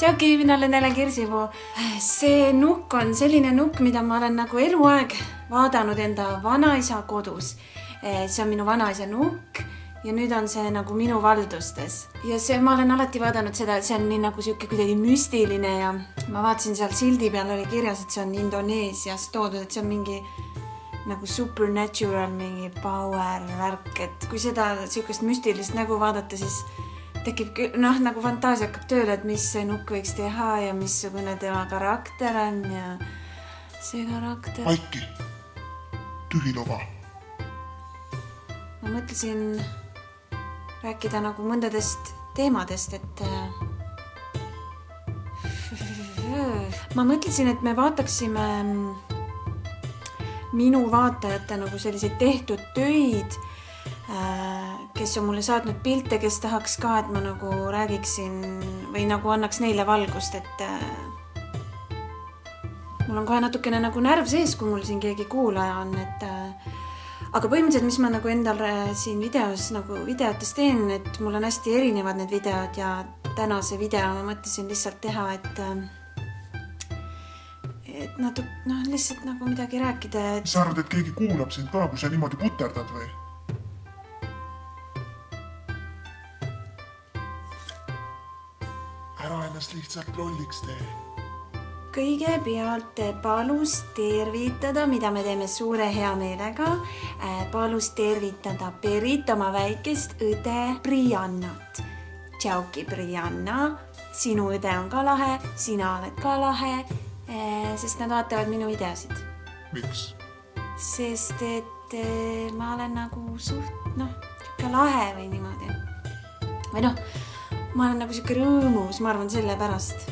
Tšauki, mina olen Elen Kirsipuu. See nukk on selline nukk, mida ma olen nagu eluaeg vaadanud enda vanaisa kodus. See on minu vanaisa nukk ja nüüd on see nagu minu valdustes. Ja ma olen alati vaadanud seda, et see on nii nagu siuke kuidagi müstiline ja ma vaatasin seal sildi peal oli kirjas, et see on Indoneesias toodud, et see on mingi nagu supernatural, mingi power värk, et kui seda siukest müstilist nägu vaadata, siis tekib nagu fantaasia hakkab tööle, et mis see nukk võiks teha ja missugune tema karakter on ja see karakter... Maiki, tühiloba. Ma mõtlesin rääkida nagu mõndadest teemadest, et ma mõtlesin, et me vaataksime minu vaatajate nagu selliseid tehtud töid, kes on mulle saatnud pilte, kes tahaks ka, et ma nagu räägiksin või nagu annaks neile valgust, et mul on kohe natukene nagu närv sees, kui mul siin keegi kuulaja on, et aga põhimõtteliselt, mis ma nagu endal siin videotes teen, et mul on hästi erinevad need videod ja tänase video ma mõtlesin lihtsalt teha, et lihtsalt nagu midagi rääkida. Sa arvad, et keegi kuulab sind ka, kui sa niimoodi puterdad või? Ära ennast lihtsalt lolliks tee. Kõigepealt palus tervitada, mida me teeme suure hea meelega. Palus tervitada Perit, oma väikest õde Briannat. Tšauki, Brianna. Sinu õde on ka lahe, sina oled ka lahe, sest nad vaatavad minu videosid. Miks? Sest, et ma olen nagu siuke lahe või niimoodi. Või ma olen nagu siuke rõõmus, ma arvan selle pärast.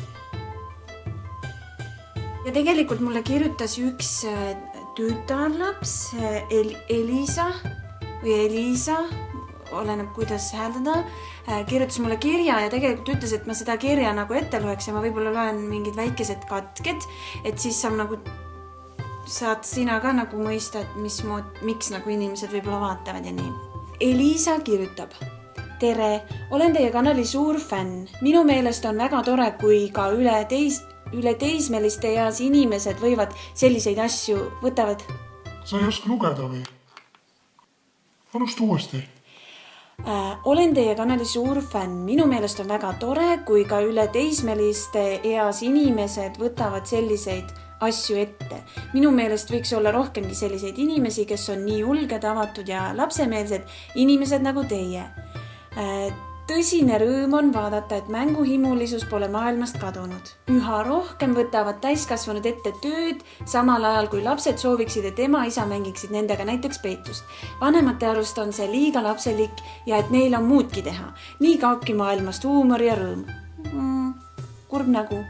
Ja tegelikult mulle kirjutas üks tütarlaps, Elisa või Elisa, oleneb kuidas hääldada, kirjutas mulle kirja ja tegelikult ütles, et ma seda kirja nagu ette loeks ja ma võib-olla loen mingid väikesed katked, et siis saad sina ka nagu mõista, et miks nagu inimesed võib-olla vaatavad ja nii. Elisa kirjutab. Tere, olen teie kanali suur fänn. Minu meelest on väga tore, kui ka üle teismeliste eas inimesed võivad selliseid asju võtavad. Sa ei oska lugeda või? Alusta uuesti. Olen teie kanali suur fänn. Minu meelest on väga tore, kui ka üle teismeliste eas inimesed võtavad selliseid asju ette. Minu meelest võiks olla rohkemgi selliseid inimesi, kes on nii julged, avatud ja lapsemeelsed inimesed nagu teie. Tõsine rõõm on vaadata, et mänguhimulisus pole maailmast kadunud. Üha rohkem võtavad täiskasvanud ette tööd, samal ajal kui lapsed sooviksid, et ema isa mängiksid nendega näiteks peetust. Vanemate arust on see liiga lapselik ja et neil on muudki teha. Nii kaobki maailmast huumor ja rõõm. Kurb nägu.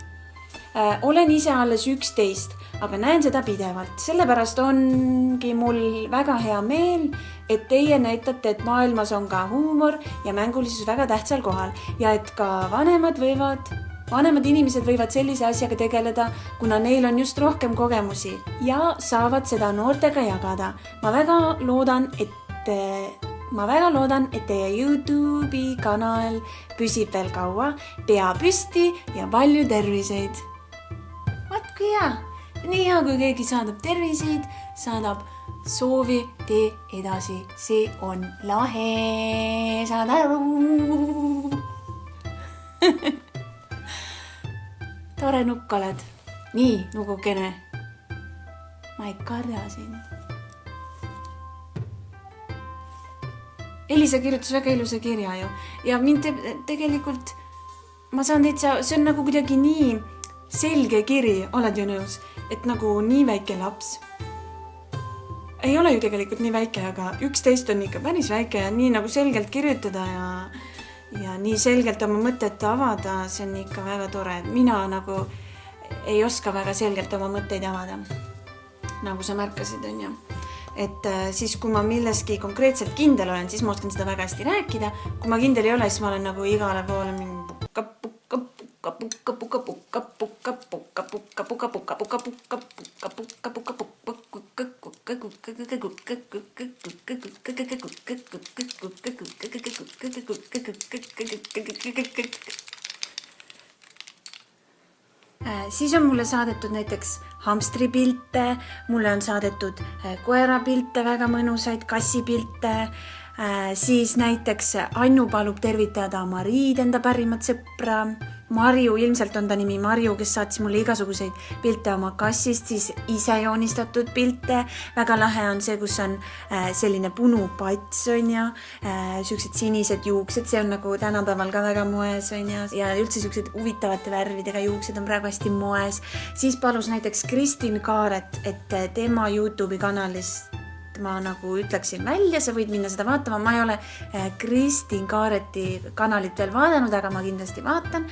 Olen ise alles 11, aga näen seda pidevalt. Sellepärast ongi mul väga hea meel, et teie näitate, et maailmas on ka huumor ja mängulisus väga tähtsal kohal ja et ka vanemad inimesed võivad sellise asjaga tegeleda, kuna neil on just rohkem kogemusi ja saavad seda noortega jagada. Ma väga loodan, et teie YouTube'i kanal püsib veel kaua, pea püsti ja palju terviseid. Vaat kui hea. Nii hea, kui keegi saadab terviseid, saadab soovi, tee edasi. See on lahe. Saad aru. Tore nukk oled. Nii, nugukene. Ma ei karda sind. Elisa kirjutas väga ilusa kirja ju. Ja mind tegelikult, ma saan täitsa, see on nagu kuidagi nii selge kiri, oled ju nõus, et nagu nii väike laps. Ei ole ju tegelikult nii väike, aga 11 on ikka päris väike ja nii nagu selgelt kirjutada ja nii selgelt oma mõtet avada, see on ikka väga tore. Mina nagu ei oska väga selgelt oma mõtteid avada, nagu sa märkasid, on ju. Et siis, kui ma milleski konkreetselt kindel olen, siis ma oskan seda väga hästi rääkida. Kui ma kindel ei ole, siis ma olen nagu igale poole mingi Siis on mulle saadetud näiteks hamstripilte, mulle on saadetud koerapilte, väga mõnusaid kassipilte, siis näiteks Annu palub tervitada Mariid, enda pärimat sõpra, Marju, ilmselt on ta nimi Marju, kes saatis mulle igasuguseid pilte oma kassist, siis ise joonistatud pilte. Väga lahe on see, kus on selline punupats on ja sellised sinised juuksed, see on nagu tänapäeval ka väga moes on ja üldse sellised huvitavate värvidega juuksed on praegu hästi moes. Siis palus näiteks Kristin Kaaret, et tema YouTube'i kanalist ma nagu ütleksin välja, sa võid minna seda vaatama. Ma ei ole Kristin Kaareti kanalit veel vaadanud, aga ma kindlasti vaatan.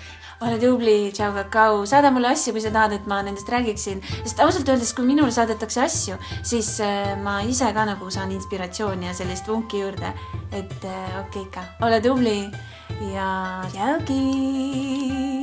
Ole tubli, tšau kakao. Saada mulle asju, kui sa tahad, et ma nendest räägiksin. Sest ausalt öeldes, kui minule saadetakse asju, siis ma ise ka nagu saan inspiratsiooni ja sellist vunki juurde. Et okei ka. Ole tubli ja tšauki!